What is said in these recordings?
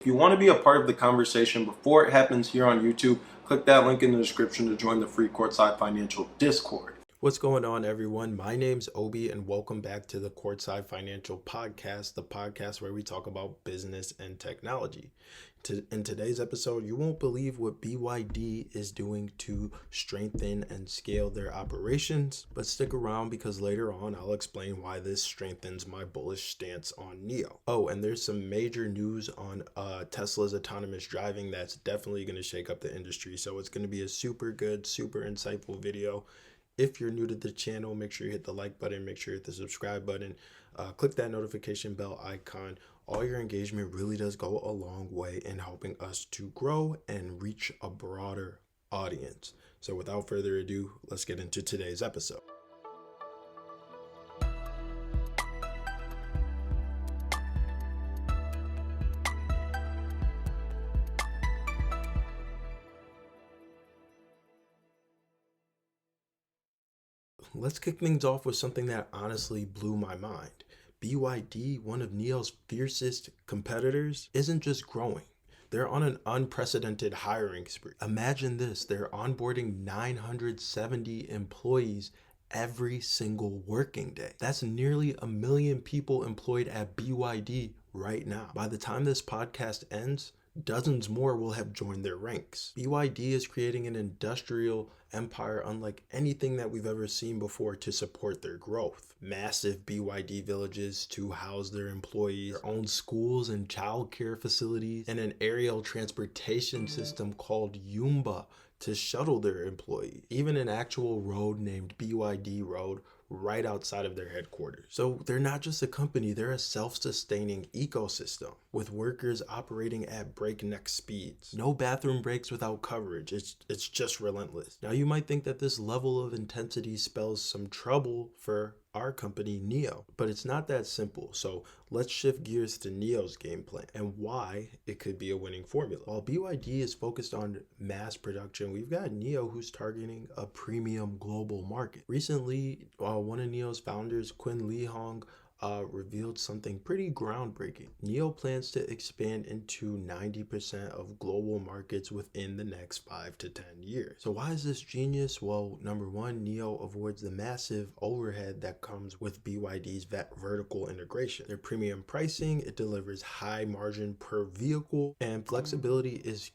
If you want to be a part of the conversation before it happens here on YouTube, click that link in the description to join the free Courtside Financial Discord. What's going on, everyone? My name's Obi, and welcome back to the Courtside Financial Podcast, the podcast where we talk about business and technology. In today's episode, you won't believe what BYD is doing to strengthen and scale their operations, but stick around because later on I'll explain why this strengthens my bullish stance on NIO. Oh, and there's some major news on Tesla's autonomous driving that's definitely going to shake up the industry, so it's going to be a super good, super insightful video. If you're new to the channel, make sure you hit the like button, make sure you hit the subscribe button, click that notification bell icon. All your engagement really does go a long way in helping us to grow and reach a broader audience. So without further ado, let's get into today's episode. Let's kick things off with something that honestly blew my mind. BYD, one of NIO's fiercest competitors, isn't just growing. They're on an unprecedented hiring spree. Imagine this, they're onboarding 970 employees every single working day. That's nearly 1 million people employed at BYD right now. By the time this podcast ends, dozens more will have joined their ranks. BYD is creating an industrial empire unlike anything that we've ever seen before to support their growth. Massive BYD villages to house their employees, their own schools and childcare facilities, and an aerial transportation system called Yumba to shuttle their employees. Even an actual road named BYD Road right outside of their headquarters. So they're not just a company, they're a self-sustaining ecosystem with workers operating at breakneck speeds. No bathroom breaks without coverage. It's just relentless. Now you might think that this level of intensity spells some trouble for our company NIO, but it's not that simple. So let's shift gears to NIO's game plan and why it could be a winning formula. While BYD is focused on mass production, we've got NIO who's targeting a premium global market. Recently, one of NIO's founders, Quinn Lee Hong, revealed something pretty groundbreaking. NIO plans to expand into 90% of global markets within the next 5 to 10 years. So why is this genius? Well, number one, NIO avoids the massive overhead that comes with BYD's vertical integration. Their premium pricing, it delivers high margin per vehicle, and flexibility is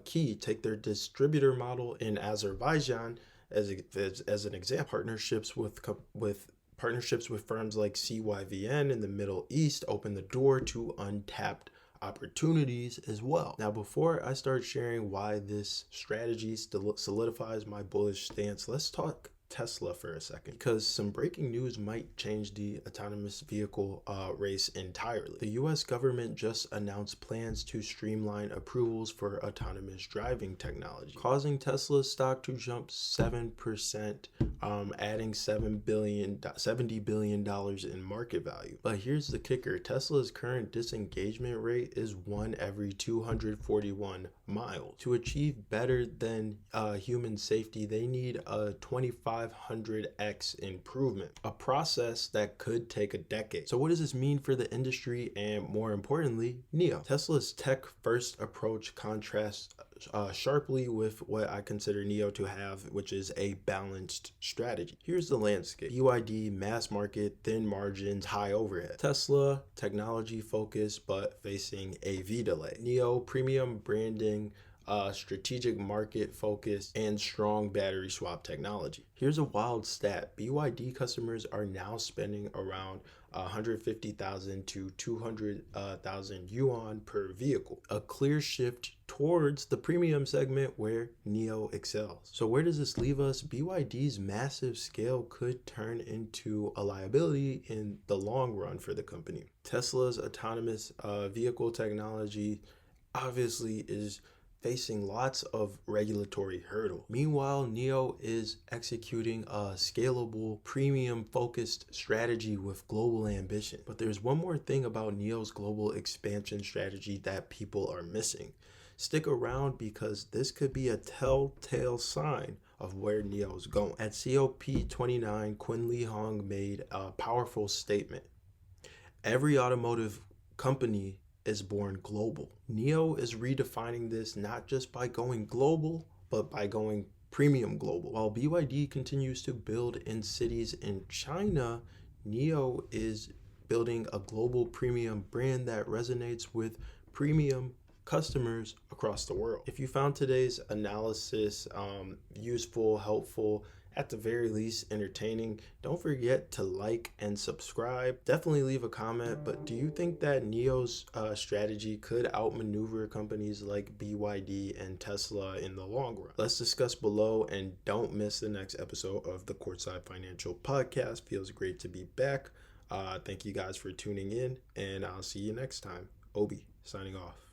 key. Take their distributor model in Azerbaijan as an example. Partnerships with firms like CYVN in the Middle East open the door to untapped opportunities as well. Now, before I start sharing why this strategy solidifies my bullish stance, let's talk Tesla for a second, because some breaking news might change the autonomous vehicle race entirely. The US government just announced plans to streamline approvals for autonomous driving technology, causing Tesla's stock to jump 7%, adding $70 billion in market value. But here's the kicker. Tesla's current disengagement rate is 1 every 241 miles. To achieve better than human safety, they need a 2500x improvement, a process that could take a decade. So what does this mean for the industry and, more importantly, NIO? Tesla's tech-first approach contrasts sharply with what I consider NIO to have, which is a balanced strategy. Here's the landscape. BYD, mass market, thin margins, high overhead. Tesla, technology focused but facing AV delay. NIO, premium branding, strategic market focus, and strong battery swap technology. Here's a wild stat. BYD customers are now spending around 150,000 to 200,000 yuan per vehicle, a clear shift towards the premium segment where NIO excels. So where does this leave us? BYD's massive scale could turn into a liability in the long run for the company. Tesla's autonomous vehicle technology obviously is facing lots of regulatory hurdles. Meanwhile, NIO is executing a scalable, premium-focused strategy with global ambition. But there's one more thing about NIO's global expansion strategy that people are missing. Stick around because this could be a telltale sign of where NIO is going. At COP29, Quinn Lee Hong made a powerful statement. Every automotive company is born global. NIO is redefining this not just by going global, but by going premium global. While BYD continues to build in cities in China, NIO is building a global premium brand that resonates with premium customers across the world. If you found today's analysis useful, helpful, at the very least entertaining, don't forget to like and subscribe. Definitely leave a comment, but do you think that NIO's strategy could outmaneuver companies like BYD and Tesla in the long run? Let's discuss below, and don't miss the next episode of the Courtside Financial podcast. Feels great to be back. Thank you guys for tuning in, and I'll see you next time. Obi, signing off.